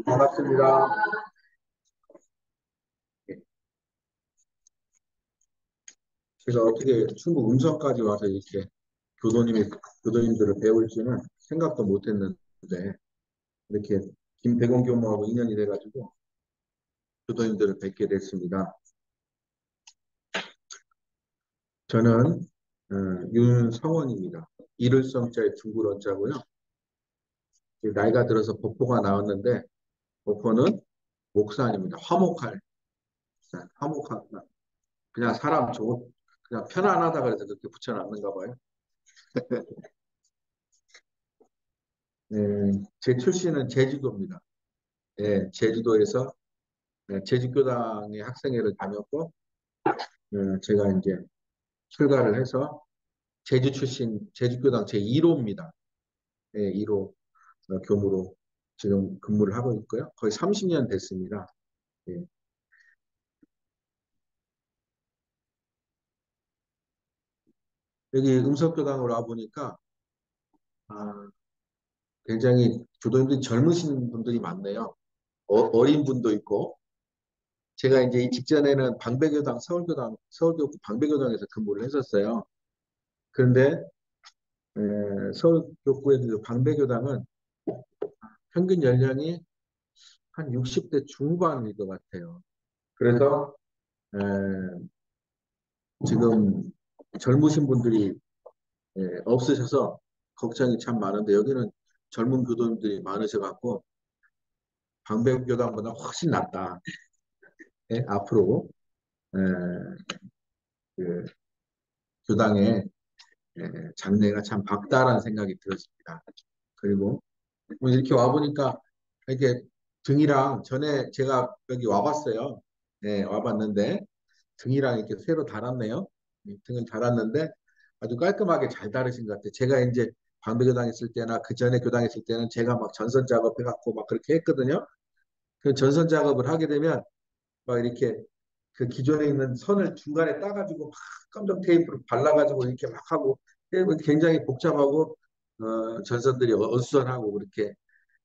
반갑습니다. 제가 어떻게 충북 음성까지 와서 이렇게 교도님들을 배울지는 생각도 못 했는데, 이렇게 김대건 교무하고 인연이 돼가지고 교도님들을 뵙게 됐습니다. 저는 윤성원입니다. 이를성자에 둥글어자고요. 나이가 들어서 법포가 나왔는데, 법포는 목사입니다. 화목할, 화목할, 그냥 사람 좋은, 그냥 편안하다 그래서 그렇게 붙여놨는가 봐요. 제 출신은 제주도입니다. 예, 제주도에서 제주교당의 학생회를 다녔고, 제가 이제 출가를 해서 제주 출신 제주교당 제1호입니다. 예, 1호 교무로 지금 근무를 하고 있고요. 거의 30년 됐습니다. 예. 여기 음석교당으로 와보니까 아, 굉장히 교도님들이 젊으신 분들이 많네요. 어린 분도 있고, 제가 이제 이 직전에는 방배교당, 서울교구 방배교당에서 근무를 했었어요. 그런데 서울교구의 그 방배교당은 평균 연령이 한 60대 중반일 것 같아요. 그래서 에, 지금 젊으신 분들이 없으셔서 걱정이 참 많은데 여기는 젊은 교도님들이 많으셔갖고 방배교당보다 훨씬 낫다. 예, 앞으로 에, 그 교당의 장래가 참 밝다라는 생각이 들었습니다. 그리고 뭐 이렇게 와보니까 이렇게 등이랑 전에 제가 여기 와봤어요. 네, 와봤는데 등이랑 이렇게 새로 달았네요. 등은 달았는데 아주 깔끔하게 잘 다르신 것 같아요. 제가 이제 방배교당 있을 때나 그 전에 교당 있을 때는 제가 막 전선 작업해갖고 막 그렇게 했거든요. 그 전선 작업을 하게 되면 막 이렇게 그 기존에 있는 선을 중간에 따가지고 막 검정 테이프를 발라가지고 이렇게 막 하고 굉장히 복잡하고 전선들이 어수선하고 그렇게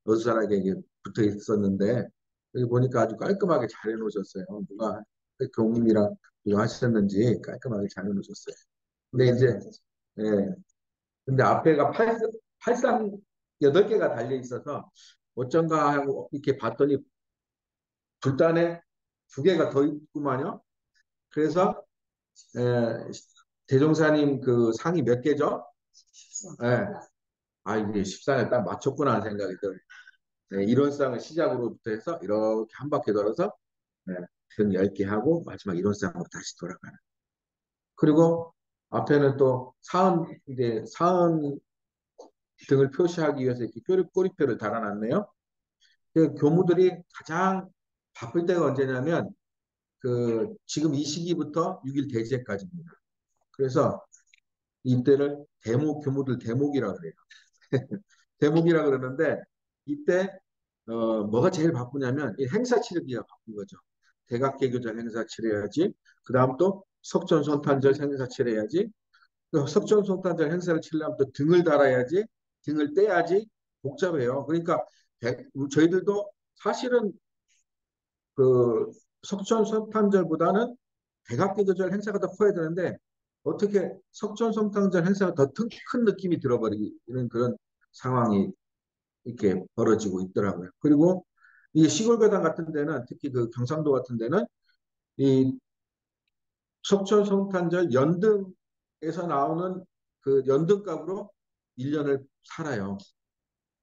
어수선하게 이게 붙어 있었는데 여기 보니까 아주 깔끔하게 잘 해놓으셨어요. 누가 교무님이랑 누가 하셨는지 깔끔하게 잘 해놓으셨어요. 근데 이제 예, 근데 앞에가 팔상 8개가 달려 있어서 어쩐가 하고 이렇게 봤더니 불단에 2개가 더 있구만요. 그래서 대종사님 그 상이 몇 개죠? 예. 아, 이게 14년 딱 맞췄구나 하는 생각이 들어요. 이론상을 시작으로부터 해서 이렇게 한 바퀴 돌아서 네, 등 10개 하고 마지막 이론상으로 다시 돌아가는. 그리고 앞에는 또 사은 등을 표시하기 위해서 이렇게 꼬리표를 달아놨네요. 그 교무들이 가장 바쁠 때가 언제냐면 그 지금 이 시기부터 6일 대제까지입니다. 그래서 이때를 교무들 대목이라 그래요. 대목이라 그러는데 이때 뭐가 제일 바쁘냐면 이 행사 치르기가 바쁜 거죠. 대각개교절 행사 치러야지. 그 다음 또 석촌손탄절 행사 치러야지. 그 석촌손탄절 행사를 치려면 또 등을 달아야지. 등을 떼야지. 복잡해요. 그러니까 저희들도 사실은 그 석촌성탄절보다는 대각기도절 행사가 더 커야 되는데 어떻게 석촌성탄절 행사가 더 큰 느낌이 들어버리는 그런 상황이 이렇게 벌어지고 있더라고요. 그리고 이 시골교당 같은 데는 특히 그 경상도 같은 데는 이 석촌성탄절 연등에서 나오는 그 연등값으로 1년을 살아요.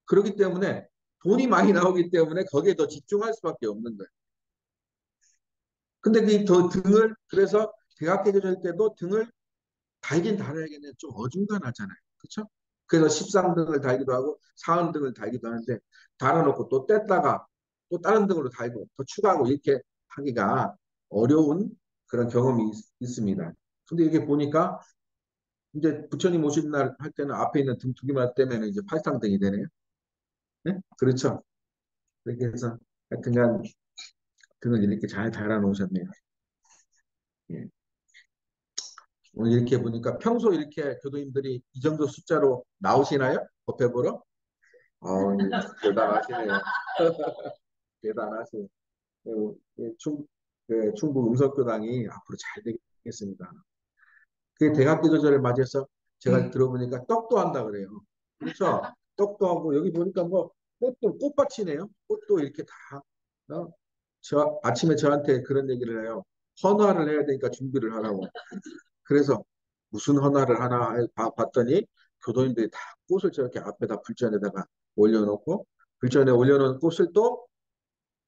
그렇기 때문에 돈이 많이 나오기 때문에 거기에 더 집중할 수밖에 없는 거예요. 근데 그래서 대학교될 때도 등을 달긴 달아야겠네. 좀 어중간하잖아요. 그렇죠? 그래서 13등을 달기도 하고 4등을 달기도 하는데 달아놓고 또 뗐다가 또 다른 등으로 달고 더 추가하고 이렇게 하기가 어려운 그런 경험이 있습니다. 근데 이게 보니까 이제 부처님 오신 날 할 때는 앞에 있는 등 2개만 떼면 이제 팔상등이 되네요. 네? 그렇죠? 그렇게 해서 하여튼간 등을 이렇게 잘 달아놓으셨네요. 예. 오늘 이렇게 보니까 평소 이렇게 교도님들이 이 정도 숫자로 나오시나요? 법회 보러? 어, 대단하시네요. 대단하시네요. 충북 음성교당이 앞으로 잘 되겠습니다. 그 대학교 조절을 맞이해서 제가 들어보니까 떡도 한다 그래요. 그렇죠? 떡도 하고 여기 보니까 뭐 꽃도 꽃밭이네요. 꽃도 이렇게 다. 아침에 저한테 그런 얘기를 해요. 헌화를 해야 되니까 준비를 하라고. 그래서 무슨 헌화를 하나 봤더니 교도님들이 다 꽃을 저렇게 앞에다 불전에다가 올려놓고 불전에 올려놓은 꽃을 또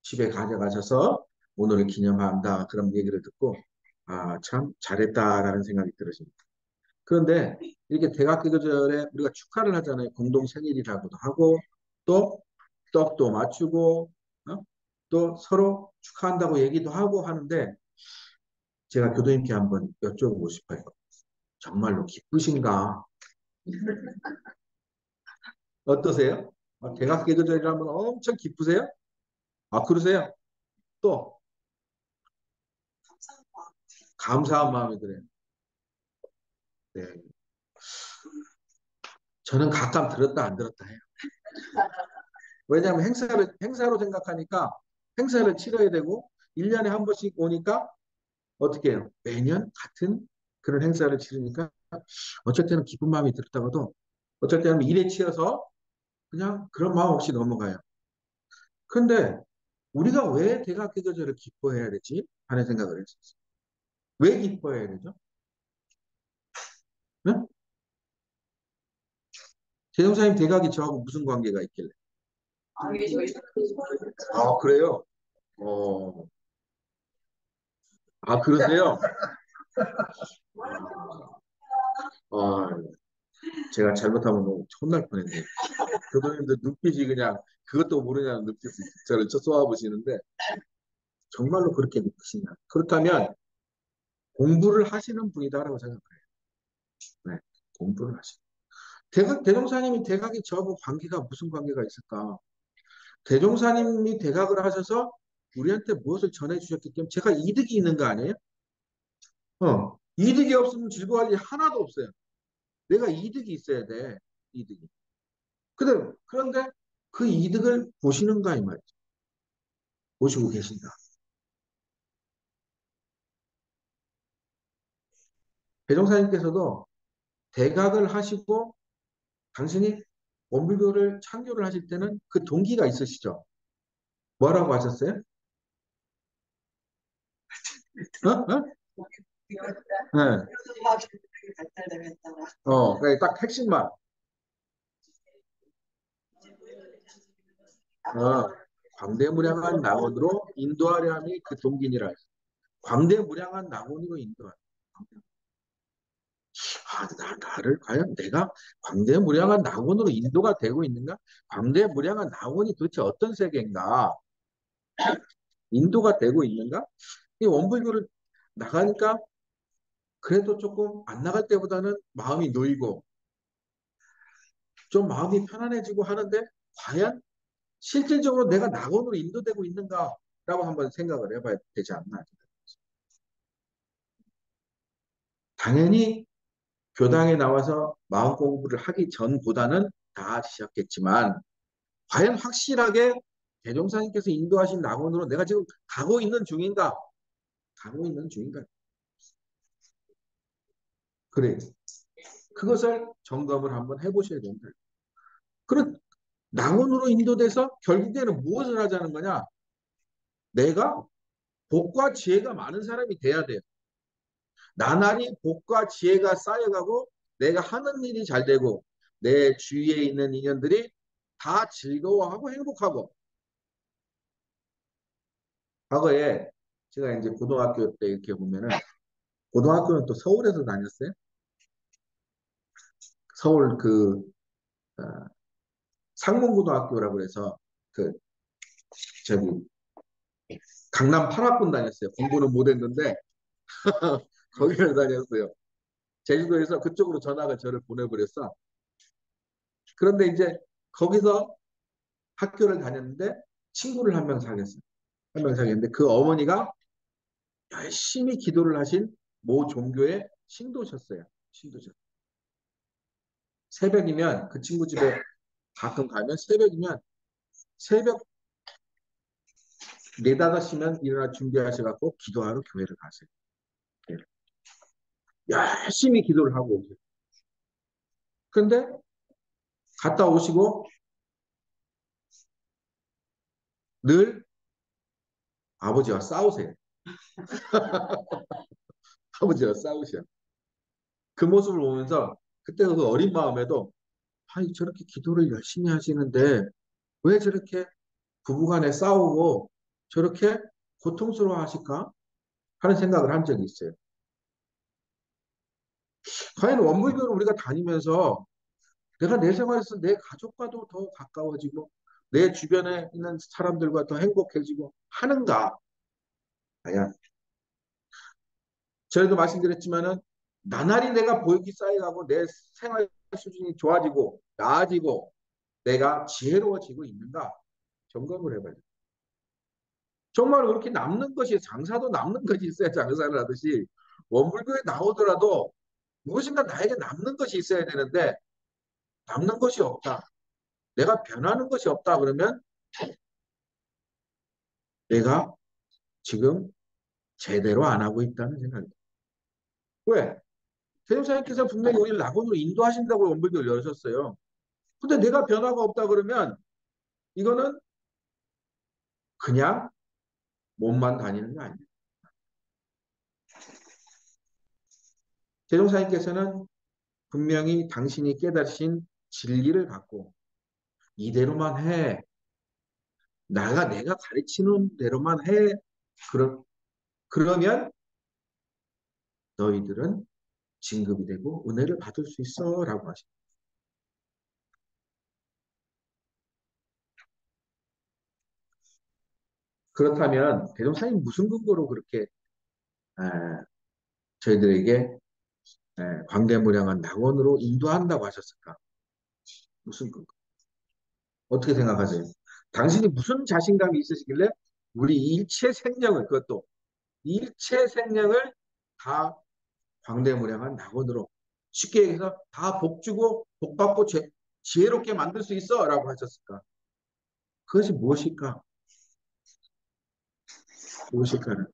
집에 가져가셔서 오늘을 기념한다 그런 얘기를 듣고 아, 참 잘했다라는 생각이 들으십니다. 그런데 이렇게 대학교 계절에 우리가 축하를 하잖아요. 공동 생일이라고도 하고 또 떡도 맞추고 또 서로 축하한다고 얘기도 하고 하는데 제가 교도님께 한번 여쭤보고 싶어요. 정말로 기쁘신가? 어떠세요? 대학 계절이라면 엄청 기쁘세요? 아, 그러세요? 또 감사한 마음이 들어요. 네. 저는 가끔 들었다 안 들었다 해요. 왜냐하면 행사로 생각하니까 행사를 치러야 되고 1년에 한 번씩 오니까 어떻게 해요? 매년 같은 그런 행사를 치르니까 어쩔 때는 기쁜 마음이 들었다가도 어쩔 때는 일에 치여서 그냥 그런 마음 없이 넘어가요. 그런데 우리가 왜 대학 개교절을 기뻐해야 되지? 하는 생각을 했었어요. 왜 기뻐해야 되죠? 응? 재정사님 대각이 저하고 무슨 관계가 있길래? 아, 그래요? 어, 아, 그러세요? 아, 제가 잘못하면 너무 혼날 뻔했네요. 교도님들 눈빛이 그냥 그것도 모르냐는 눈빛이 저를 쏘아보시는데 정말로 그렇게 느끼시냐. 그렇다면 공부를 하시는 분이다라고 생각해요. 네, 공부를 하시는. 대종사님이 대각이 저하고 관계가 무슨 관계가 있을까? 대종사님이 대각을 하셔서 우리한테 무엇을 전해주셨기 때문에 제가 이득이 있는 거 아니에요? 이득이 없으면 즐거워할 일 하나도 없어요. 내가 이득이 있어야 돼. 이득이. 그런데 그 이득을 보시는가 이 말이죠. 보시고 계신다. 배종사님께서도 대각을 하시고 당신이 원불교를 창조를 하실 때는 그 동기가 있으시죠? 뭐라고 하셨어요? 어? 어? 네. 그러니까 딱 핵심만. 어, 광대무량한 낙원으로 인도하려함이 그 동기니라. 광대무량한 낙원으로 인도하려. 나를 과연 내가 광대무량한 낙원으로 인도가 되고 있는가? 광대무량한 낙원이 도대체 어떤 세계인가? 인도가 되고 있는가? 이 원불교를 나가니까 그래도 조금 안 나갈 때보다는 마음이 놓이고 좀 마음이 편안해지고 하는데 과연 실질적으로 내가 낙원으로 인도되고 있는가라고 한번 생각을 해봐야 되지 않나. 당연히 교당에 나와서 마음 공부를 하기 전보다는 나아지셨겠지만 과연 확실하게 대종사님께서 인도하신 낙원으로 내가 지금 가고 있는 중인가? 가고 있는 중인가? 그래. 그것을 점검을 한번 해보셔야 된다. 그런 낙원으로 인도돼서 결국에는 무엇을 하자는 거냐? 내가 복과 지혜가 많은 사람이 돼야 돼요. 나날이 복과 지혜가 쌓여가고 내가 하는 일이 잘 되고 내 주위에 있는 인연들이 다 즐거워하고 행복하고 과거에 제가 이제 고등학교 때 이렇게 보면은 고등학교는 또 서울에서 다녔어요. 서울 어, 상문고등학교라고 해서 그 저기 강남 8학군 다녔어요. 공부는 못했는데 거기를 다녔어요. 제주도에서 그쪽으로 전학을 저를 보내버렸어. 그런데 이제 거기서 학교를 다녔는데 친구를 한 명 사귀었어요. 한 명 사귀었는데 그 어머니가 열심히 기도를 하신 모 종교의 신도셨어요. 신도셨. 새벽이면 그 친구 집에 가끔 가면 새벽이면 새벽 4, 5시면 일어나 준비하셔갖고 기도하러 교회를 가세요. 예. 열심히 기도를 하고 오세요. 근데 갔다 오시고 늘 아버지와 싸우세요. 아버지와 싸우셔. 그 모습을 보면서 그때 그 어린 마음에도 아니 저렇게 기도를 열심히 하시는데 왜 저렇게 부부간에 싸우고 저렇게 고통스러워 하실까 하는 생각을 한 적이 있어요. 과연 원불교를 우리가 다니면서 내가 내 생활에서 내 가족과도 더 가까워지고 내 주변에 있는 사람들과 더 행복해지고 하는가? 과연 전에도 말씀드렸지만은 나날이 내가 보육이 쌓여가고 내 생활 수준이 좋아지고 나아지고 내가 지혜로워지고 있는가 점검을 해봐야 돼. 정말 그렇게 남는 것이 장사도 남는 것이 있어야 장사를 하듯이 원불교에 나오더라도 무엇인가 나에게 남는 것이 있어야 되는데 남는 것이 없다. 내가 변하는 것이 없다 그러면 내가 지금 제대로 안 하고 있다는 생각입니다. 왜? 대종사님께서 분명히 우리를 낙원으로 인도하신다고 원불교를 열으셨어요. 근데 내가 변화가 없다 그러면 이거는 그냥 몸만 다니는 게 아니에요. 대종사님께서는 분명히 당신이 깨달으신 진리를 갖고 이대로만 해. 내가 가르치는 대로만 해. 그러면 너희들은 진급이 되고 은혜를 받을 수 있어. 라고 하십니다. 그렇다면 대종사님 무슨 근거로 그렇게 에, 저희들에게 광대무량한 낙원으로 인도한다고 하셨을까? 무슨 근거? 어떻게 생각하세요? 당신이 무슨 자신감이 있으시길래 우리 일체 생명을 그것도 일체 생명을 다 광대무량한 낙원으로 쉽게 얘기해서 다 복주고 복받고 지혜롭게 만들 수 있어 라고 하셨을까? 그것이 무엇일까? 무엇일까는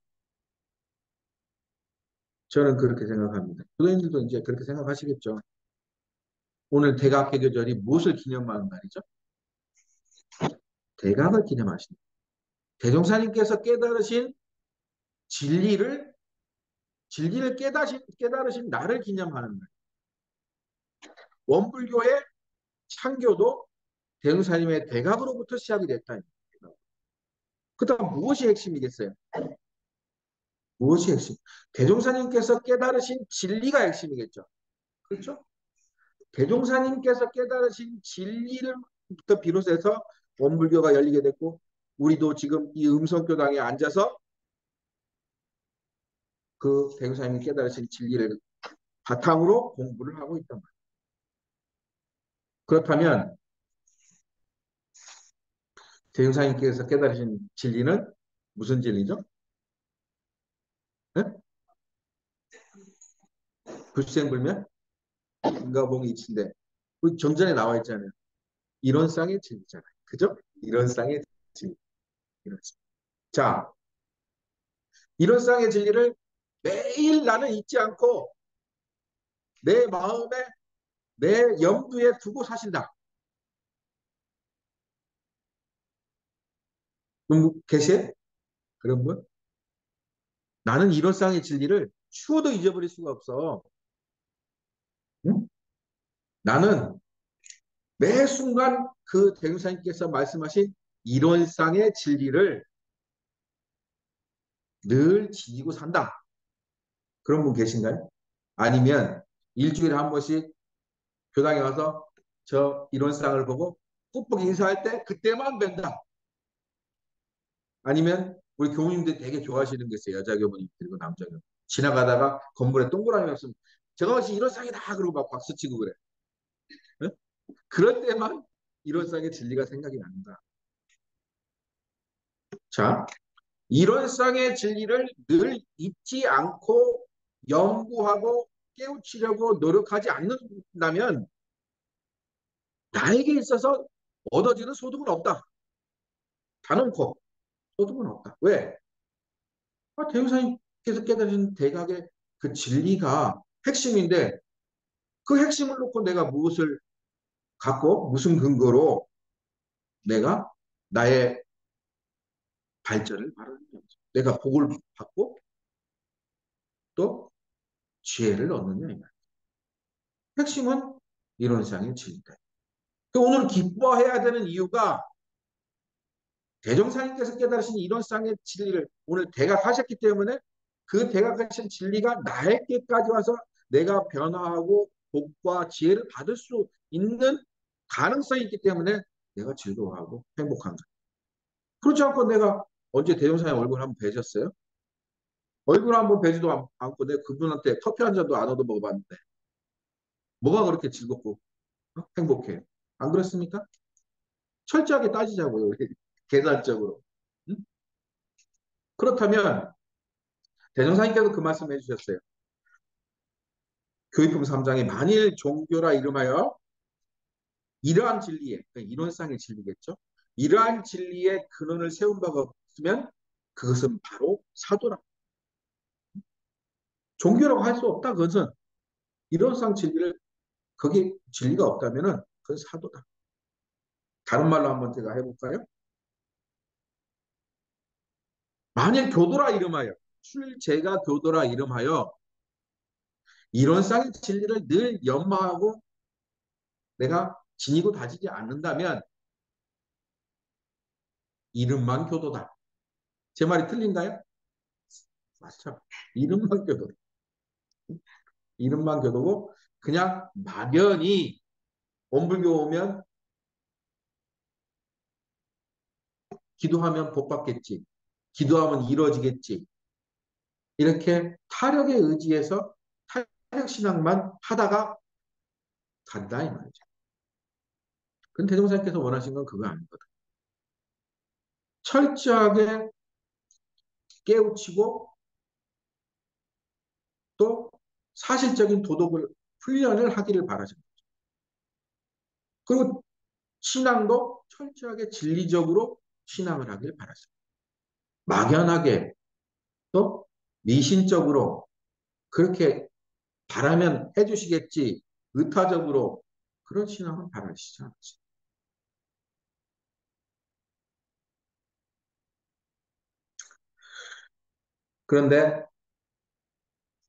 저는 그렇게 생각합니다. 교도님들도 이제 그렇게 생각하시겠죠. 오늘 대각개교절이 무엇을 기념하는 날이죠? 대각을 기념하시는 대종사님께서 진리를 진리를 깨달으신 나를 기념하는 날. 원불교의 창교도 대종사님의 대각으로부터 시작이 됐다. 그다음 무엇이 핵심이겠어요? 무엇이 핵심? 대종사님께서 깨달으신 진리가 핵심이겠죠. 그렇죠? 대종사님께서 깨달으신 진리를부터 비롯해서 원불교가 열리게 됐고 우리도 지금 이 음성교당에 앉아서 그 대종사님이 깨달으신 진리를 바탕으로 공부를 하고 있단 말이에요. 그렇다면 대종사님께서 깨달으신 진리는 무슨 진리죠? 네? 불생불멸? 인가봉이 이치인데 그 경전에 나와 있잖아요. 이론상의 진리잖아요. 그죠? 이론상의 진리. 자, 이론상의 진리를 매일 나는 잊지 않고 내 마음에 내 염두에 두고 사신다. 계세요? 그런 분? 나는 이론상의 진리를 추워도 잊어버릴 수가 없어. 응? 나는 매 순간 그 대유사님께서 말씀하신 이론상의 진리를 늘 지니고 산다. 그런 분 계신가요? 아니면 일주일에 한 번씩 교당에 와서 저 이론상을 보고 꾹꾹 인사할 때 그때만 뵌다. 아니면 우리 교무님들 되게 좋아하시는 게 있어요. 여자 교무님 그리고 남자 교무님. 지나가다가 건물에 동그라미 없으면 저것이 이론상이다 그러고 막 박수치고 그래. 응? 그럴 때만 이론상의 진리가 생각이 난다. 자, 이론상의 진리를 늘 잊지 않고 연구하고 깨우치려고 노력하지 않는다면 나에게 있어서 얻어지는 소득은 없다. 단언코 소득은 없다. 왜? 대우사님께서 깨달으신 대각의 그 진리가 핵심인데 그 핵심을 놓고 내가 무엇을 갖고 무슨 근거로 내가 나의 발전을 바라는 거죠. 내가 복을 받고 또 지혜를 얻느냐. 핵심은 이론상의 진리다. 오늘 기뻐해야 되는 이유가 대종사님께서 깨달으신 이론상의 진리를 오늘 대각하셨기 때문에 그 대각하신 진리가 나에게까지 와서 내가 변화하고 복과 지혜를 받을 수 있는 가능성이 있기 때문에 내가 즐거워하고 행복한 거예요. 그렇지 않고 내가 언제 대종사님 얼굴 한번 뵈셨어요? 얼굴 한번 뵈지도 않고 내가 그분한테 커피 한 잔도 안 얻어 먹어봤는데 뭐가 그렇게 즐겁고 행복해요? 안 그렇습니까? 철저하게 따지자고요. 우리 계산적으로. 응? 그렇다면 대종사님께서 그 말씀 해주셨어요. 교의품 3장에 만일 종교라 이름하여 이러한 진리에, 그러니까 이론상의 진리겠죠. 이러한 진리에 근원을 세운 바가 없으면 그것은 바로 사도라. 종교라고 할 수 없다. 그것은 이론상 진리를 거기 진리가 없다면은 그건 사도다. 다른 말로 한번 제가 해볼까요? 만일 교도라 이름하여 출제가 교도라 이름하여 이론상의 진리를 늘 연마하고 내가 지니고 다지지 않는다면 이름만 교도다. 제 말이 틀린가요? 맞죠. 이름만 교도. 이름만 교도고 그냥 막연히 원불교 오면 기도하면 복 받겠지. 기도하면 이루어지겠지. 이렇게 타력에 의지해서 타력 신앙만 하다가 간다 이 말이죠. 근데 대종사님께서 원하신 건 그거 아니거든. 철저하게 깨우치고 또 사실적인 도덕을 훈련을 하기를 바라십니다. 그리고 신앙도 철저하게 진리적으로 신앙을 하길 바라십니다. 막연하게 또 미신적으로 그렇게 바라면 해주시겠지 의타적으로 그런 신앙은 바라시지 않습니다. 그런데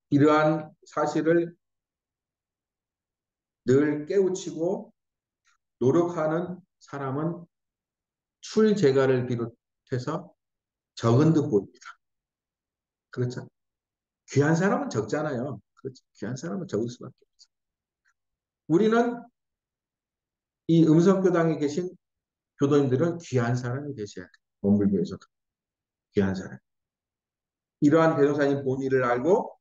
이러한 사실을 늘 깨우치고 노력하는 사람은 출제가를 비롯해서 적은 듯 보입니다. 그렇죠? 귀한 사람은 적잖아요. 그렇죠? 귀한 사람은 적을 수밖에 없어요. 우리는 이 음성교당에 계신 교도님들은 귀한 사람이 되셔야 돼요. 원불교에서도 귀한 사람. 이러한 대종사님 본의를 알고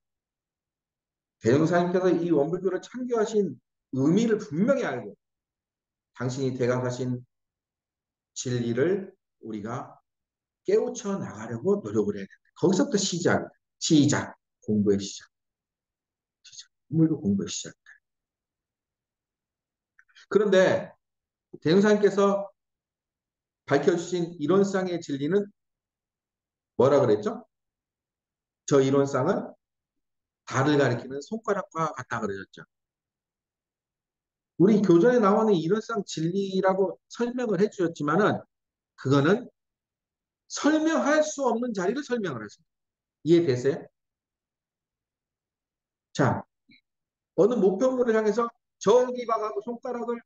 대종사님께서 이 원불교를 창교하신 의미를 분명히 알고 당신이 대각하신 진리를 우리가 깨우쳐 나가려고 노력을 해야 된다. 거기서부터 시작, 공부의 시작. 원불교 공부의 시작. 그런데 대종사님께서 밝혀주신 이론상의 진리는 뭐라 그랬죠? 저 이론상은 달을 가리키는 손가락과 같다 그러셨죠. 우리 교전에 나오는 이론상 진리라고 설명을 해주셨지만은 그거는 설명할 수 없는 자리를 설명을 하십니다. 이해되세요? 자, 어느 목표물을 향해서 저기 봐가고 손가락을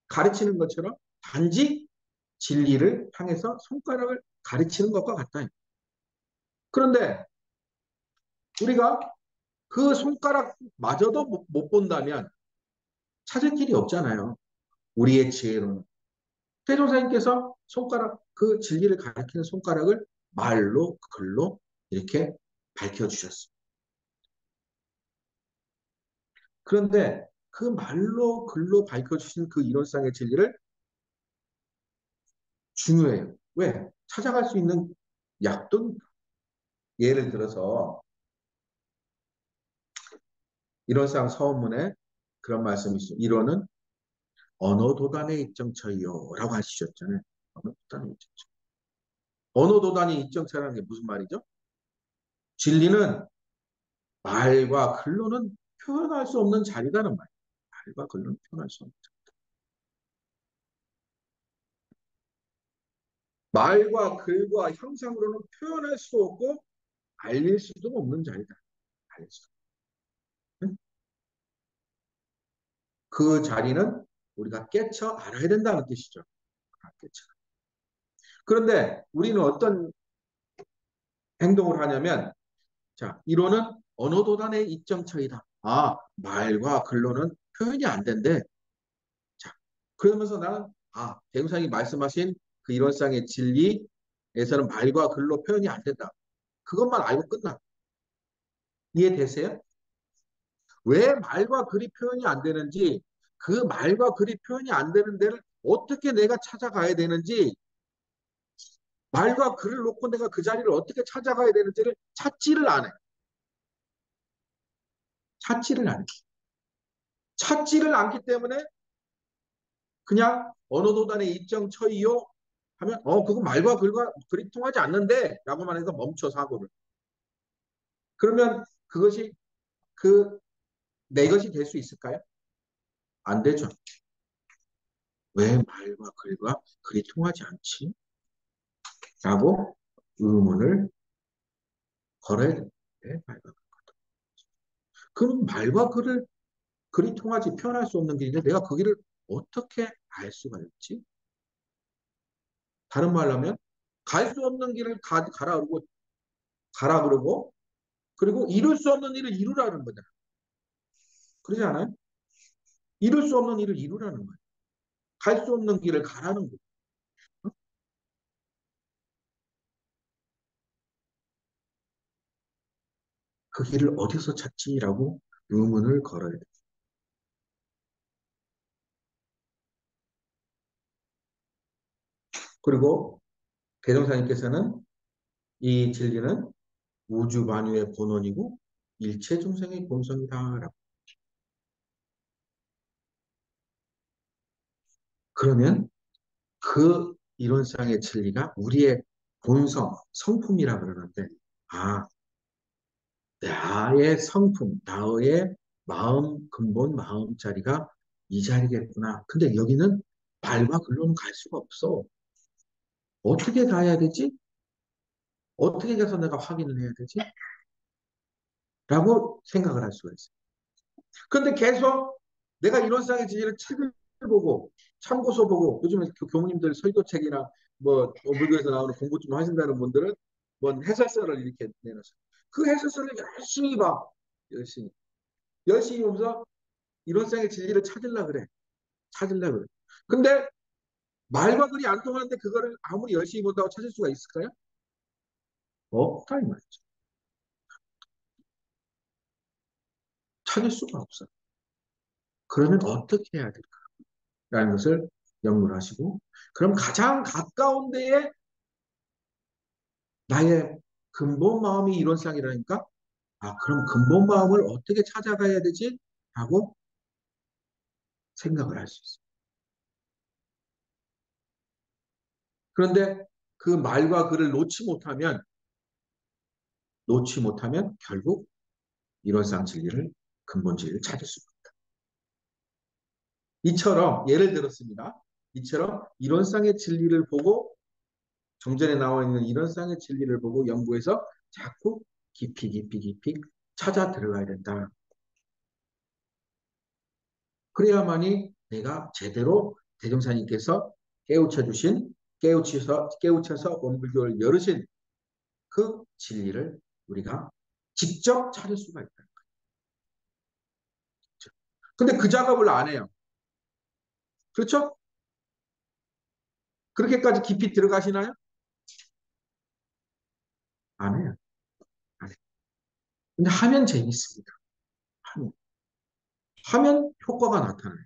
가르치는 것처럼 단지 진리를 향해서 손가락을 가르치는 것과 같다. 그런데 우리가 그 손가락마저도 못 본다면 찾을 길이 없잖아요. 우리의 지혜로는. 태종사님께서 그 진리를 가리키는 손가락을 말로, 글로 이렇게 밝혀주셨습니다. 그런데 그 말로, 글로 밝혀주신 그 이론상의 진리를 중요해요. 왜? 찾아갈 수 있는 약도 예를 들어서 이론상 서원문에 그런 말씀이 있어요. 이론은 언어 도단의 입정처이요라고 하시셨잖아요. 언어 도단의 입정처. 언어 도단의 입정처라는 게 무슨 말이죠? 진리는 말과 글로는 표현할 수 없는 자리라는 말이에요. 말과 글로는 표현할 수 없는 자리. 말과 글과 형상으로는 표현할 수 없고 알릴 수도 없는 자리다. 알릴 수. 없는. 그 자리는 우리가 깨쳐 알아야 된다는 뜻이죠. 깨쳐. 그런데 우리는 어떤 행동을 하냐면, 자, 이론은 언어 도단의 이점 차이다. 아, 말과 글로는 표현이 안 된대. 자, 그러면서 나는, 아, 대우상이 말씀하신 그 이론상의 진리에서는 말과 글로 표현이 안 된다. 그것만 알고 끝나. 이해되세요? 왜 말과 글이 표현이 안 되는지, 그 말과 글이 표현이 안 되는 데를 어떻게 내가 찾아가야 되는지, 말과 글을 놓고 내가 그 자리를 어떻게 찾아가야 되는지를 찾지를 않아요. 찾지를 않아요. 찾지를 않기 때문에 그냥 어느 도단의 입정 처이요 하면 그거 말과 글과 글이 통하지 않는데 라고만 해서 멈춰 사고를. 그러면 그것이 그 내 것이 될 수 있을까요? 안 되죠. 왜 말과 글과 글이 통하지 않지? 라고 의문을 걸어야 되는데 말과 글. 그럼 말과 글을 글이 통하지 표현할 수 없는 길인데 내가 그 길을 어떻게 알 수가 있지? 다른 말로 하면 갈 수 없는 길을 가라 그러고 그리고 이룰 수 없는 일을 이루라는 거잖아. 그러지 않아요? 이룰 수 없는 일을 이루라는 거예요. 갈 수 없는 길을 가라는 거예요. 어? 그 길을 어디서 찾지라고 의문을 걸어야 돼요. 그리고 대종사님께서는 이 진리는 우주 만유의 본원이고 일체 중생의 본성이다라고. 그러면 그 이론상의 진리가 우리의 본성, 성품이라 그러는데, 아, 나의 성품, 나의 마음, 근본 마음자리가 이 자리겠구나. 근데 여기는 말과 글로는 갈 수가 없어. 어떻게 가야 되지? 어떻게 가서 내가 확인을 해야 되지? 라고 생각을 할 수가 있어요. 근데 계속 내가 이론상의 진리를 책을 보고, 참고서 보고, 요즘에 교무님들 설교책이나 뭐, 어불교에서 나오는 공부 좀 하신다는 분들은 뭔 해설서를 이렇게 내놨어요. 그 해설서를 열심히 봐. 열심히. 열심히 보면서 이론상의 진리를 찾으려 그래. 찾으려 그래. 근데 말과 글이 안 통하는데 그거를 아무리 열심히 본다고 찾을 수가 있을까요? 없다 이 말이죠. 찾을 수가 없어요. 그러면 어떻게 해야 될까라는 것을 연구를 하시고 그럼 가장 가까운 데에 나의 근본 마음이 이론상이라니까 아 그럼 근본 마음을 어떻게 찾아가야 되지? 하고 생각을 할 수 있어요. 그런데 그 말과 글을 놓지 못하면 결국 이론상 진리를 근본 진리를 찾을 수가 없다. 이처럼 예를 들었습니다. 이처럼 이론상의 진리를 보고 정전에 나와 있는 이론상의 진리를 보고 연구해서 자꾸 깊이 찾아 들어가야 된다. 그래야만이 내가 제대로 대종사님께서 깨우쳐서 원불교를 열으신 그 진리를 우리가 직접 찾을 수가 있다. 근데 그 작업을 안 해요. 그렇죠? 그렇게까지 깊이 들어가시나요? 안 해요. 안 해요. 근데 하면 재밌습니다. 하면. 하면 효과가 나타나요.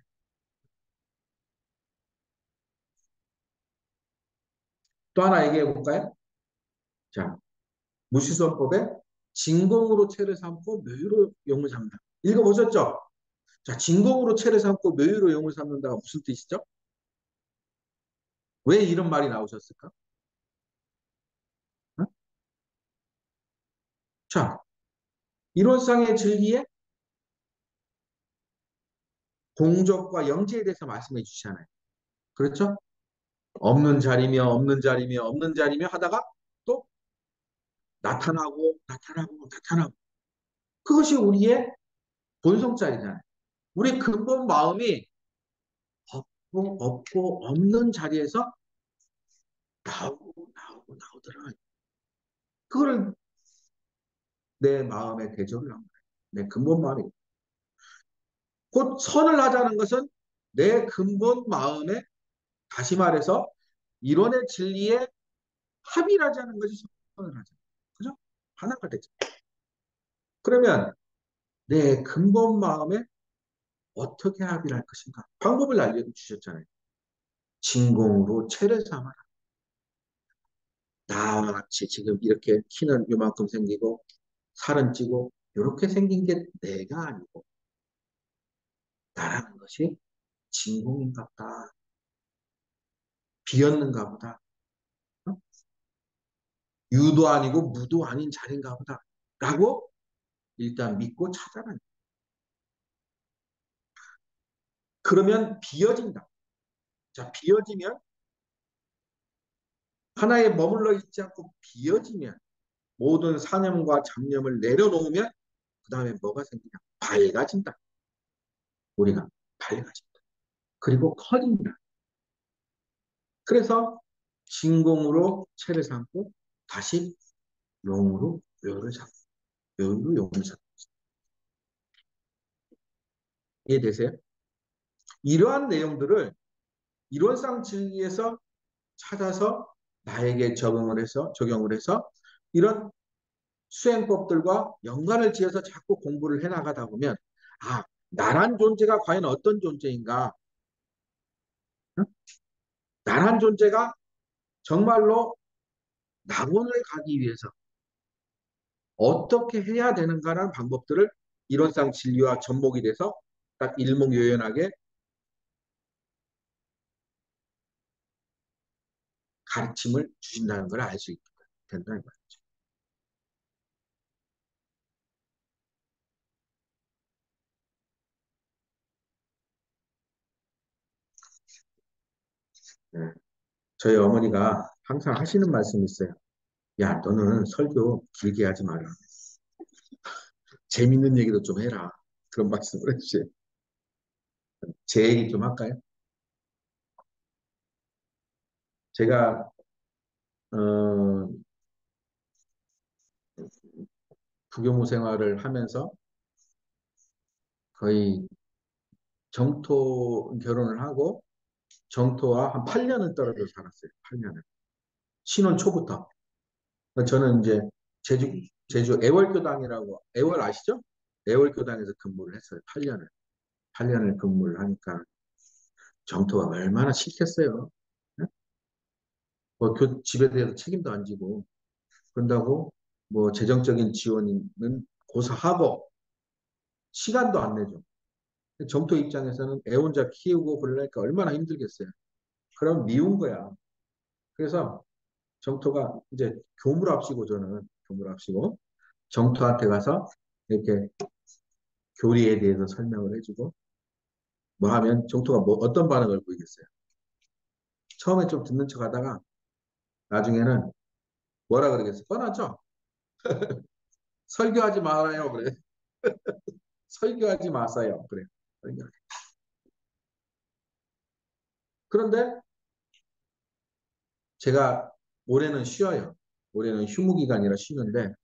또 하나 얘기해 볼까요? 자, 무시수업법에 진공으로 채를 삼고 묘유로 용을 삼다. 읽어보셨죠? 자, 진공으로 채를 삼고 묘유로 용을 삼는다가 무슨 뜻이죠? 왜 이런 말이 나오셨을까? 응? 자, 이론상의 진리에 공적과 영지에 대해서 말씀해 주시잖아요. 그렇죠? 없는 자리며 없는 자리며 없는 자리며 하다가 또 나타나고 나타나고 나타나고 그것이 우리의 본성자리잖아요. 우리 근본 마음이 없고 없고 없는 자리에서 나오고 나오고 나오더라. 그거를 내 마음의 대조를 한 거예요. 내 근본 마음이. 곧 선을 하자는 것은 내 근본 마음에 다시 말해서 이론의 진리에 합일하자는 것이 선을 하자. 그죠? 하나가 되죠. 그러면 내 근본 마음에 어떻게 합의할 것인가? 방법을 알려주셨잖아요. 진공으로 체를 삼아라. 나와 같이 지금 이렇게 키는 요만큼 생기고 살은 찌고 이렇게 생긴 게 내가 아니고 나라는 것이 진공인가 보다. 비었는가 보다. 어? 유도 아니고 무도 아닌 자리인가 보다. 라고 일단 믿고 찾아라. 그러면 비어진다. 자, 비어지면 하나에 머물러 있지 않고 비어지면 모든 사념과 잡념을 내려놓으면 그 다음에 뭐가 생기냐? 밝아진다. 우리가 밝아진다. 그리고 커진다. 그래서 진공으로 체를 삼고 다시 용으로 묘를 잡고 묘로 용을 잡고 이해되세요? 이러한 내용들을 이론상 진리에서 찾아서 나에게 적용을 해서 이런 수행법들과 연관을 지어서 자꾸 공부를 해나가다 보면 아, 나란 존재가 과연 어떤 존재인가? 응? 나란 존재가 정말로 낙원을 가기 위해서 어떻게 해야 되는가라는 방법들을 이론상 진리와 접목이 돼서 딱 일목요연하게 가르침을 주신다는 걸 알 수 있게 된다는 거죠. 네. 저희 어머니가 항상 하시는 말씀이 있어요. 야, 너는 설교 길게 하지 마라. 재밌는 얘기도 좀 해라. 그런 말씀을 해주세요. 제 얘기 좀 할까요? 제가 어, 부교무 생활을 하면서 거의 정토 결혼을 하고 정토와 한 8년을 떨어져 살았어요. 8년을. 신혼 초부터. 저는 이제 제주, 제주 애월교당이라고, 애월 아시죠? 애월교당에서 근무를 했어요. 8년을. 8년을 근무를 하니까 정토가 얼마나 싫겠어요. 응? 뭐 집에 대해서 책임도 안 지고, 그런다고 뭐 재정적인 지원은 고사하고 시간도 안 내죠. 정토 입장에서는 애 혼자 키우고 그러니까 얼마나 힘들겠어요. 그럼 미운 거야. 그래서 정토가 이제 교물합시고 저는 교물합시고 정토한테 가서 이렇게 교리에 대해서 설명을 해주고 뭐 하면 정토가 뭐 어떤 반응을 보이겠어요. 처음에 좀 듣는 척 하다가 나중에는 뭐라 그러겠어요. 뻔하죠? 설교하지 말아요. 그래. 설교하지 마세요. 그래. 그런데 제가 올해는 쉬어요. 올해는 휴무기간이라 쉬는데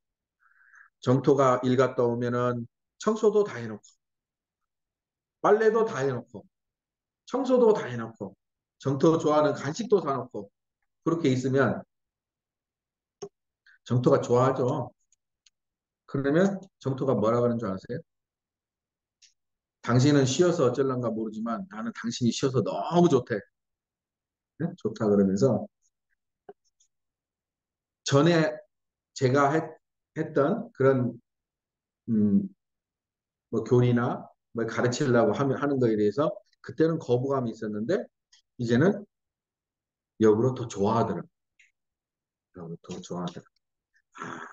정토가 일 갔다 오면은 청소도 다 해놓고 빨래도 다 해놓고 청소도 다 해놓고 정토 좋아하는 간식도 사놓고 그렇게 있으면 정토가 좋아하죠. 그러면 정토가 뭐라 그러는 줄 아세요? 당신은 쉬어서 어쩔란가 모르지만 나는 당신이 쉬어서 너무 좋대. 네? 좋다 그러면서 전에 제가 했던 그런 뭐 교리나 뭘 가르치려고 하는 거에 대해서 그때는 거부감이 있었는데 이제는 역으로 더 좋아하더라고요. 역으로 더 좋아하더라고요. 아,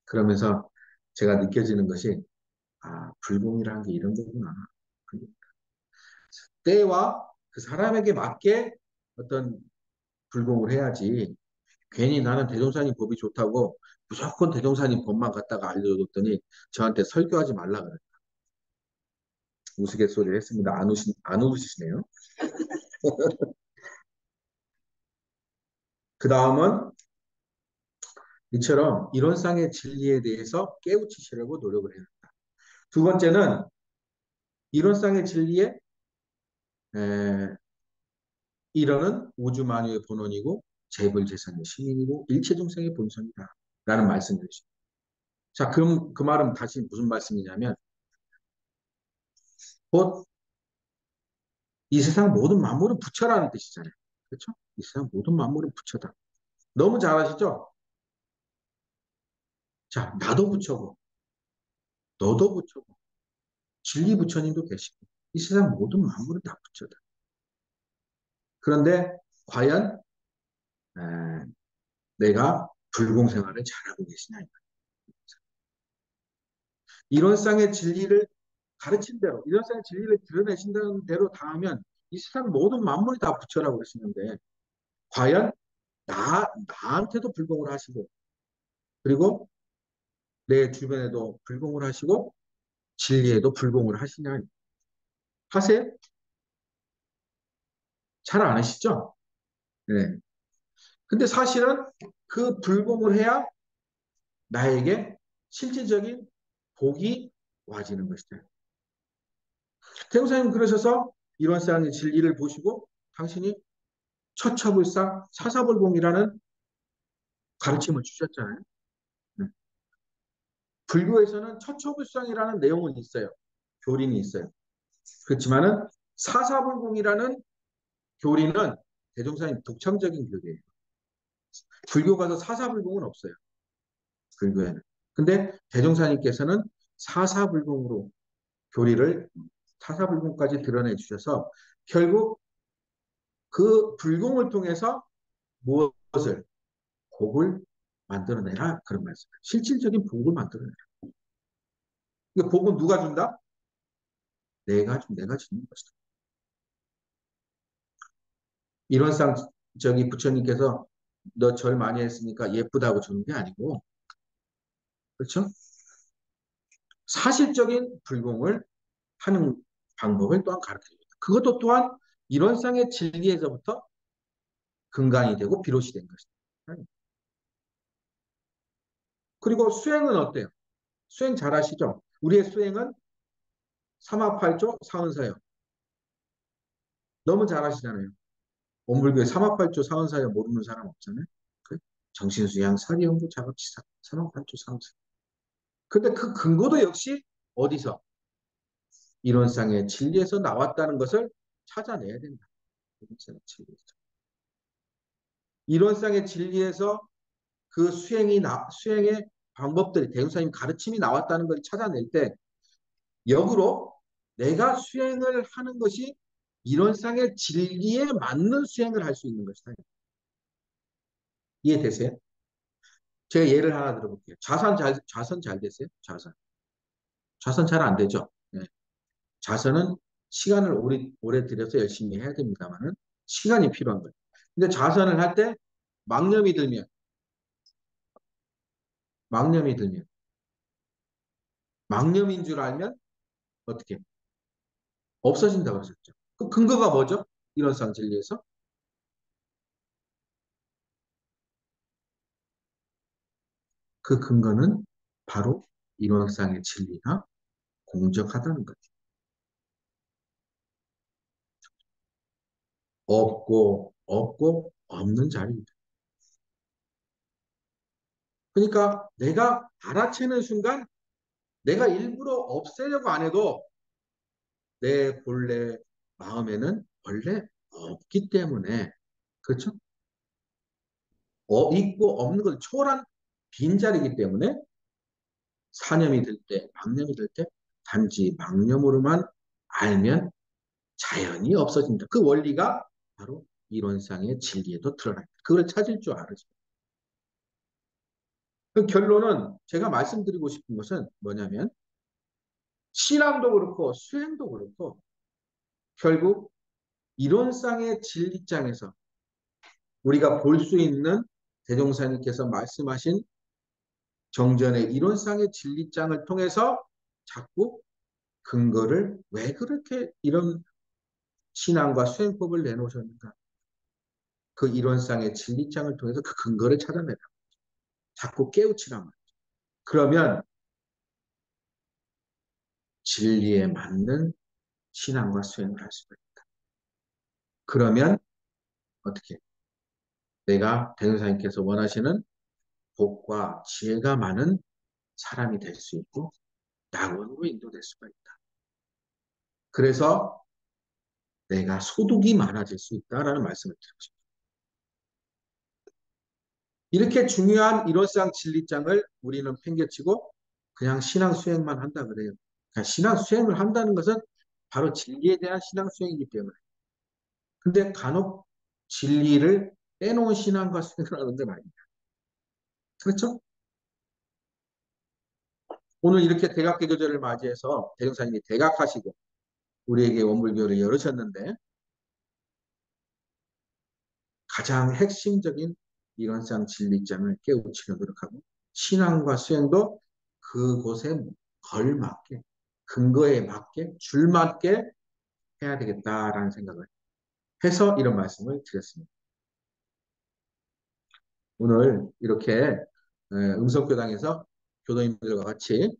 그러면서 제가 느껴지는 것이 불공이라는 게 이런 거구나. 때와 그 사람에게 맞게 어떤 불공을 해야지 괜히 나는 대종사님 법이 좋다고 무조건 대종사님 법만 갖다가 알려줬더니 저한테 설교하지 말라 그래. 우스갯소리를 했습니다. 안 웃으시네요. 그 다음은 이처럼 이론상의 진리에 대해서 깨우치시려고 노력을 해요. 두 번째는 이론상의 진리에 에, 이론은 우주 만유의 본원이고 재불재선의 시민이고 일체 중생의 본성이다. 라는 말씀을 주십니다. 자, 그럼 그 말은 다시 무슨 말씀이냐면 곧 이 세상 모든 만물은 부처라는 뜻이잖아요. 그렇죠? 이 세상 모든 만물은 부처다. 너무 잘 아시죠? 자, 나도 부처고 너도 부처고 진리 부처님도 계시고 이 세상 모든 만물은 다 부처다. 그런데 과연 에, 내가 불공생활을 잘하고 계시냐? 이론상의 진리를 가르친 대로, 이론상의 진리를 드러내신다는 대로 다 하면 이 세상 모든 만물이 다 부처라고 그러시는데 과연 나한테도 불공을 하시고 그리고 내 주변에도 불공을 하시고 진리에도 불공을 하시냐? 하세요? 잘 안 하시죠? 네. 근데 사실은 그 불공을 해야 나에게 실질적인 복이 와지는 것이다. 태우사님 그러셔서 이론상의 진리를 보시고 당신이 처처불상 사사불공이라는 가르침을 주셨잖아요. 네. 불교에서는 처처불상이라는 내용은 있어요. 교리는 있어요. 그렇지만은 사사불공이라는 교리는 대종사님 독창적인 교리예요. 불교 가서 사사불공은 없어요. 불교에는. 근데 대종사님께서는 사사불공으로 교리를 사사불공까지 드러내 주셔서 결국 그 불공을 통해서 무엇을 복을 만들어내라 그런 말씀. 실질적인 복을 만들어내라. 이 복은 누가 준다? 내가 주는 것이다. 이론상 저기 부처님께서 너 절 많이 했으니까 예쁘다고 주는 게 아니고 그렇죠? 사실적인 불공을 하는 방법을 또한 가르쳐 줍니다. 그것도 또한 이론상의 진리에서부터 근간이 되고 비롯이 된 것입니다. 그리고 수행은 어때요? 수행 잘 하시죠? 우리의 수행은 삼합팔조 사은사요. 너무 잘 하시잖아요. 온불교의 삼합팔조 사은사요 모르는 사람 없잖아요. 그 정신수양 사리연구 작업치사 삼합팔조 사은사. 근데 그 근거도 역시 어디서? 이론상의 진리에서 나왔다는 것을 찾아내야 된다. 이론상의 진리에서. 이론상의 진리에서 그 수행의 방법들이 대우사님 가르침이 나왔다는 걸 찾아낼 때 역으로 내가 수행을 하는 것이 이론상의 진리에 맞는 수행을 할 수 있는 것이다. 이해되세요? 제가 예를 하나 들어볼게요. 좌선 잘 되세요? 좌선 잘 안 되죠? 네. 좌선은 시간을 오래 들여서 열심히 해야 됩니다만은 시간이 필요한 거예요. 근데 좌선을 할 때 망념이 들면, 망념이 들면, 망념인 줄 알면 어떻게? 없어진다고 그러셨죠. 그 근거가 뭐죠? 이론상 진리에서? 그 근거는 바로 이론상의 진리가 공적하다는 거죠. 없고 없는 자리입니다. 그러니까 내가 알아채는 순간 내가 일부러 없애려고 안 해도 내 본래 마음에는 원래 없기 때문에 그렇죠? 있고 없는 걸 초월한 빈자리이기 때문에 사념이 들 때, 망념이 들 때 단지 망념으로만 알면 자연이 없어진다. 그 원리가 바로 이론상의 진리에도 드러납니다. 그걸 찾을 줄 알아야죠. 그 결론은 제가 말씀드리고 싶은 것은 뭐냐면 신앙도 그렇고 수행도 그렇고 결국 이론상의 진리장에서 우리가 볼 수 있는 대종사님께서 말씀하신 정전의 이론상의 진리장을 통해서 자꾸 근거를 왜 그렇게 이런 신앙과 수행법을 내놓으셨는가? 그 이론상의 진리장을 통해서 그 근거를 찾아내라. 자꾸 깨우치란 말이죠. 그러면 진리에 맞는 신앙과 수행을 할 수가 있다. 그러면 어떻게? 내가 대종사님께서 원하시는 복과 지혜가 많은 사람이 될 수 있고 낙원으로 인도될 수가 있다. 그래서 내가 소득이 많아질 수 있다라는 말씀을 드리고 싶습니다. 이렇게 중요한 일월상 진리장을 우리는 팽개치고 그냥 신앙 수행만 한다 그래요. 그러니까 신앙 수행을 한다는 것은 바로 진리에 대한 신앙 수행이기 때문에. 근데 간혹 진리를 빼놓은 신앙과 수행을 하는 건 아닙니다. 그렇죠? 오늘 이렇게 대각개교절을 맞이해서 대종사님이 대각하시고 우리에게 원불교를 열으셨는데 가장 핵심적인 이론상 진리점을 깨우치려 노력하고 신앙과 수행도 그곳에 걸맞게 근거에 맞게 줄맞게 해야 되겠다라는 생각을 해서 이런 말씀을 드렸습니다. 오늘 이렇게 응석교당에서 교도님들과 같이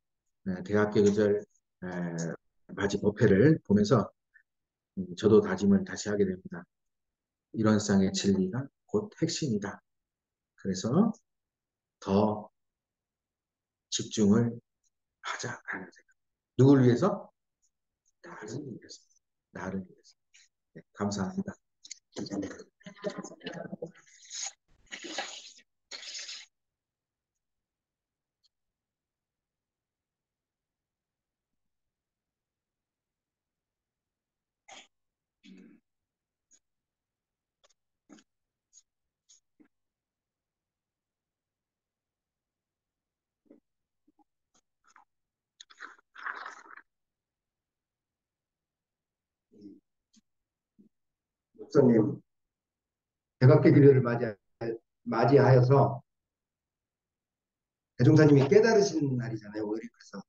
대학개교절 맞이 법회를 보면서 저도 다짐을 다시 하게 됩니다. 이론상의 진리가 곧 핵심이다. 그래서 더 집중을 하자라는 생각. 누굴 위해서? 나를 위해서. 나를 위해서. 네, 감사합니다. 목사님, 백악기 규례를 맞이하여서 대종사님이 깨달으신 날이잖아요. 오늘 그래서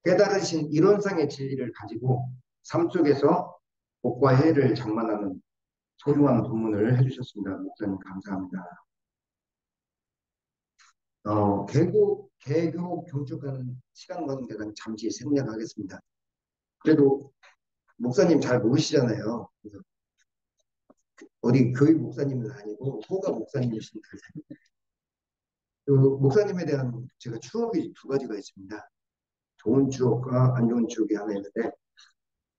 깨달으신 이론상의 진리를 가지고 삶 속에서 복과 해를 장만하는 소중한 본문을 해주셨습니다. 목사님 감사합니다. 개교 경축하는 시간 관계상 잠시 생략하겠습니다. 그래도 목사님 잘 모르시잖아요. 그래서 어디 교회 목사님은 아니고 호가 목사님이신데 그 목사님에 대한 제가 추억이 두 가지가 있습니다. 좋은 추억과 안 좋은 추억이 하나 있는데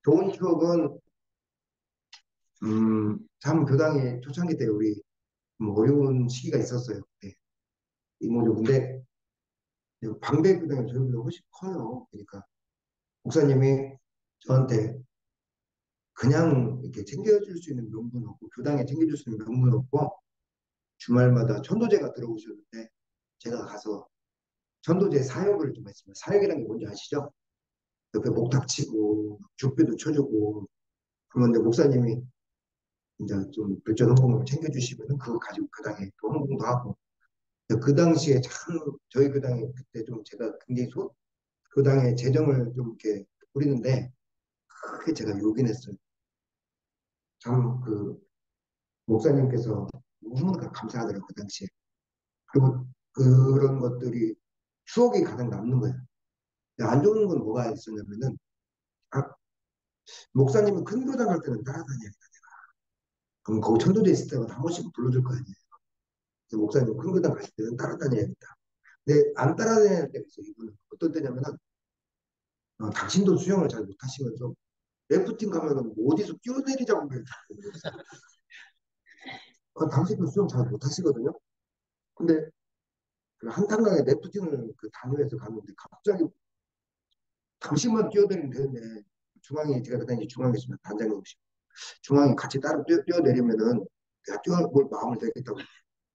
좋은 추억은 참 교당의 초창기 때 우리 어려운 시기가 있었어요. 네. 이모죠. 근데 방배 교당이 저희보다 훨씬 커요. 그러니까 목사님이 저한테 그냥 이렇게 챙겨줄 수 있는 명분 없고 교당에 챙겨줄 수 있는 명분 없고 주말마다 천도제가 들어오셨는데 제가 가서 천도제 사역을 좀 했습니다. 사역이라는 게 뭔지 아시죠? 옆에 목탁치고 죽배도 쳐주고 그런데 목사님이 이제 좀 별전 헌금을 챙겨주시면은 그거 가지고 그 당에 또 헌금도 하고 그 당시에 참 저희 그 당에 그때 좀 제가 굉장히 그 당에 재정을 좀 이렇게 부리는데 크게 제가 요긴했어요. 참 그 목사님께서 너무나 감사하더라고요 그 당시에. 그리고 그런 것들이 추억이 가장 남는 거예요. 안 좋은 건 뭐가 있었냐면은 아, 목사님은 큰 교당 갈 때는 따라다녀야겠다. 그럼 거기 천도제 있을 때마다 한 번씩 불러줄 거 아니에요. 그래서 목사님 큰 교당 가실 때는 따라다녀야겠다. 근데 안 따라다닐 때가 있어요. 이분은 어떤 때냐면은 당신도 수영을 잘 못하시면서 래프팅 가면은 뭐 어디서 뛰어내리자고 그래요. 당신도 수영 잘 못하시거든요. 근데 그 한탄강에 래프팅을 그 단위에서 갔는데 갑자기 당신만 뛰어내리면 되는데 중앙에 제가 그때 이제 중앙에 있으면 단장님이시고 중앙에 같이 따로 뛰어내리면은 내가 뛰어볼 마음을 내겠다고.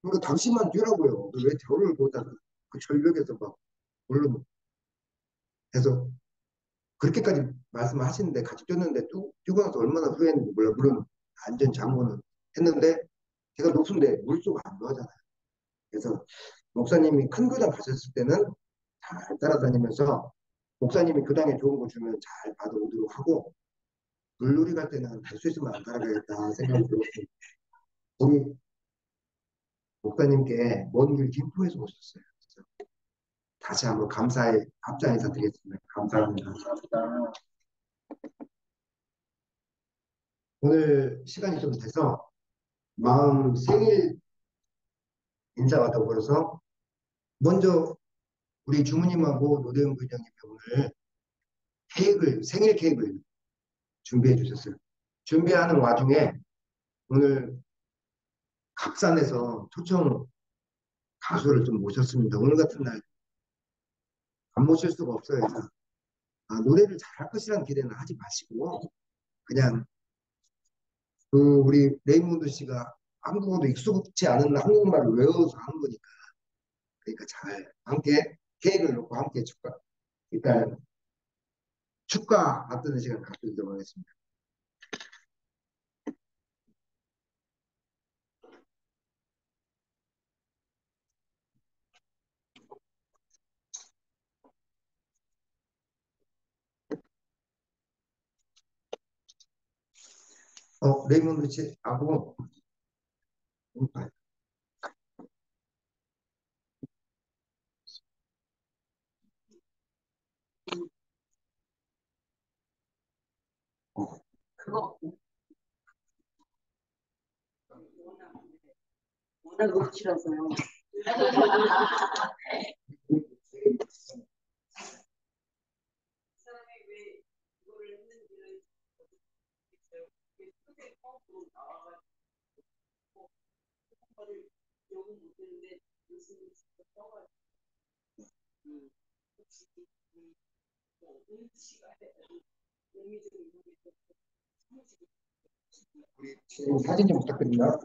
그러니까 당신만 뛰라고요. 왜 저를 보다가 그 절벽에서 막 물론 해서 그렇게까지 말씀하시는데 같이 뛰었는데 뛰고 나서 얼마나 후회했는지 몰라. 물론 안전 장구는 했는데 제가 높은데 물속 안 들어가잖아요. 그래서 목사님이 큰 교당 가셨을 때는 잘 따라다니면서 목사님이 교당에 좋은 거 주면 잘 받아오도록 하고 물놀이 갈 때는 갈 수 있으면 안 따라가겠다 생각이 들었고 우리 목사님께 먼 길 김포에서 오셨어요. 그래서 다시 한번 감사의 합장 인사드리겠습니다. 감사합니다. 오늘 시간이 좀 돼서 마음 생일 인사가 더불어서 먼저 우리 주무님하고 노대은 부장님이 오늘 생일 케이크를 준비해 주셨어요. 준비하는 와중에 오늘 각산에서 초청 가수를 좀 모셨습니다. 오늘 같은 날 안 모실 수가 없어요. 그래서 노래를 잘할 것이라는 기대는 하지 마시고 그냥 그 우리 레이몬드 씨가 한국어도 익숙치 않은 한국말을 외워서 하는 거니까 그러니까 잘 함께 케이크를 놓고 함께 일단 축가 받드는 시간 갖도록 하겠습니다. 레이몬드 씨하고 그거 워낙 녹취라서요. 우리 지금 사진 좀 부탁드립니다.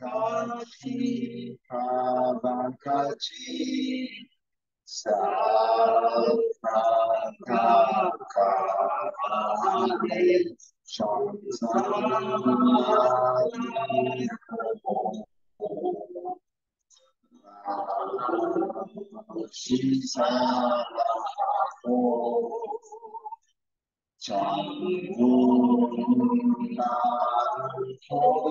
같이 바다같이 사랑하네 정상하니 시사하고 장군나를 보고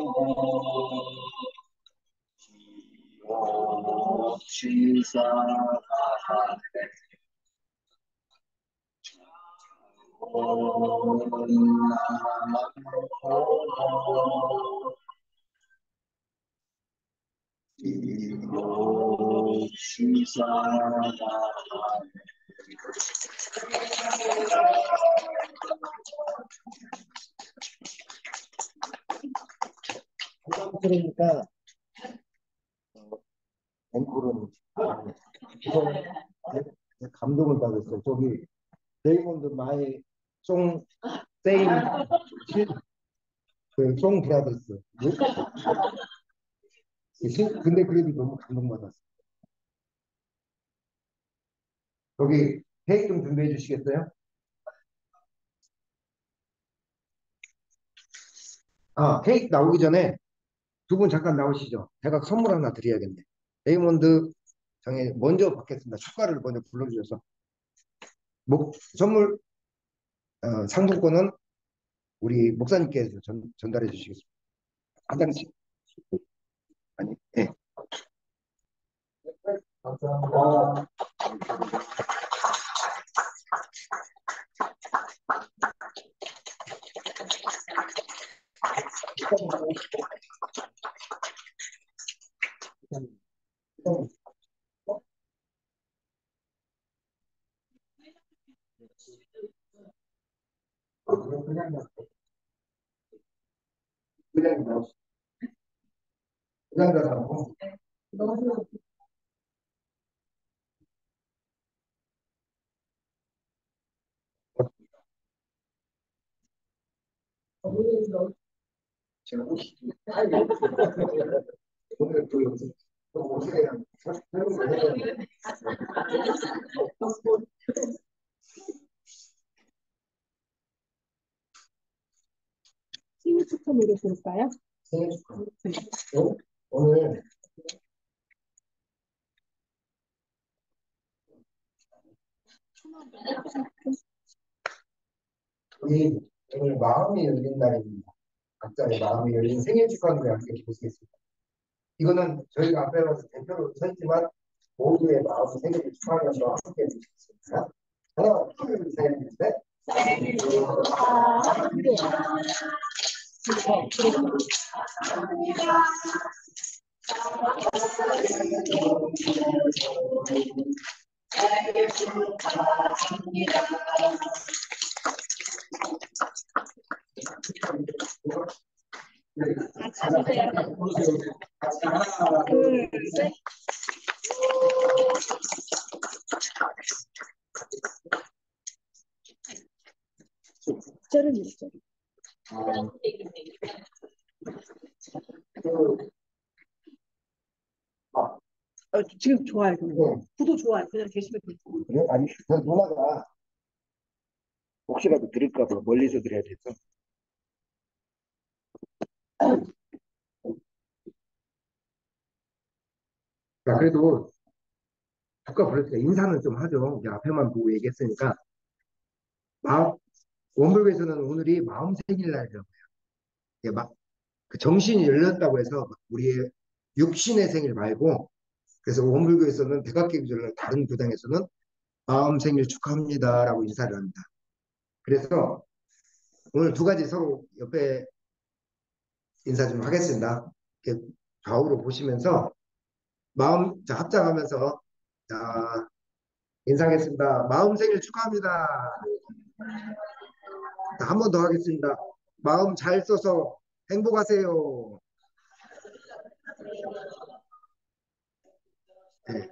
시사하네 장군나를 보고 시사하네 부담스러우니까 앵콜은 감동을 받았어요. 저기 레이몬드 마이 송 세임 그송 브라더스. 근데 그래도 너무 감동받았어요. 거기 케이크 좀 준비해 주시겠어요? 아, 케이크 나오기 전에 두 분 잠깐 나오시죠. 제가 선물 하나 드려야겠네. 레이몬드 장에 먼저 받겠습니다. 축가를 먼저 불러주셔서 선물 상품권은 우리 목사님께서 전달해 주시겠습니다. 한 장씩. 아니, 네. 감사합니다. 그냥 나오시. 그냥 나오고. 제가 혹시 오늘 또 어떻게 설명을 해야 되는데 생일 축하 노래 부를까요? 생일 축하. 오늘 우리 오늘 마음이 열린 날입니다. 각자의 마음이 열린 생일 축하 노래 함께 보시겠습니다. 이거는 저희가 앞에 가서 대표로 서 있지만 모두의 마음 생일을 축하하면서 함께 해주시겠습니다. 하나, 둘, 셋, 넷. 생일 축하합니다. 생일 축하합니다. 하나, 둘, 셋. 저는 있죠. 지금 좋아요. 구도 좋아요. 그냥 계시면 돼요. 그래? 아니, 누나가 혹시라도 들을까 봐 멀리서 들어야 돼서. 자, 그래도 국가 부를 때 인사는 좀 하죠. 이제 앞에만 보고 얘기했으니까. 원불교에서는 오늘이 마음 생일날이라고 해요. 예, 그 정신이 열렸다고 해서 우리의 육신의 생일 말고, 그래서 원불교에서는 백악기구절로 다른 교당에서는 마음 생일 축하합니다라고 인사를 합니다. 그래서 오늘 두 가지 서로 옆에 인사 좀 하겠습니다. 이렇게 좌우로 보시면서 마음 자, 합장하면서 자, 인사하겠습니다. 마음 생일 축하합니다. 한 번 더 하겠습니다. 마음 잘 써서 행복하세요. 네.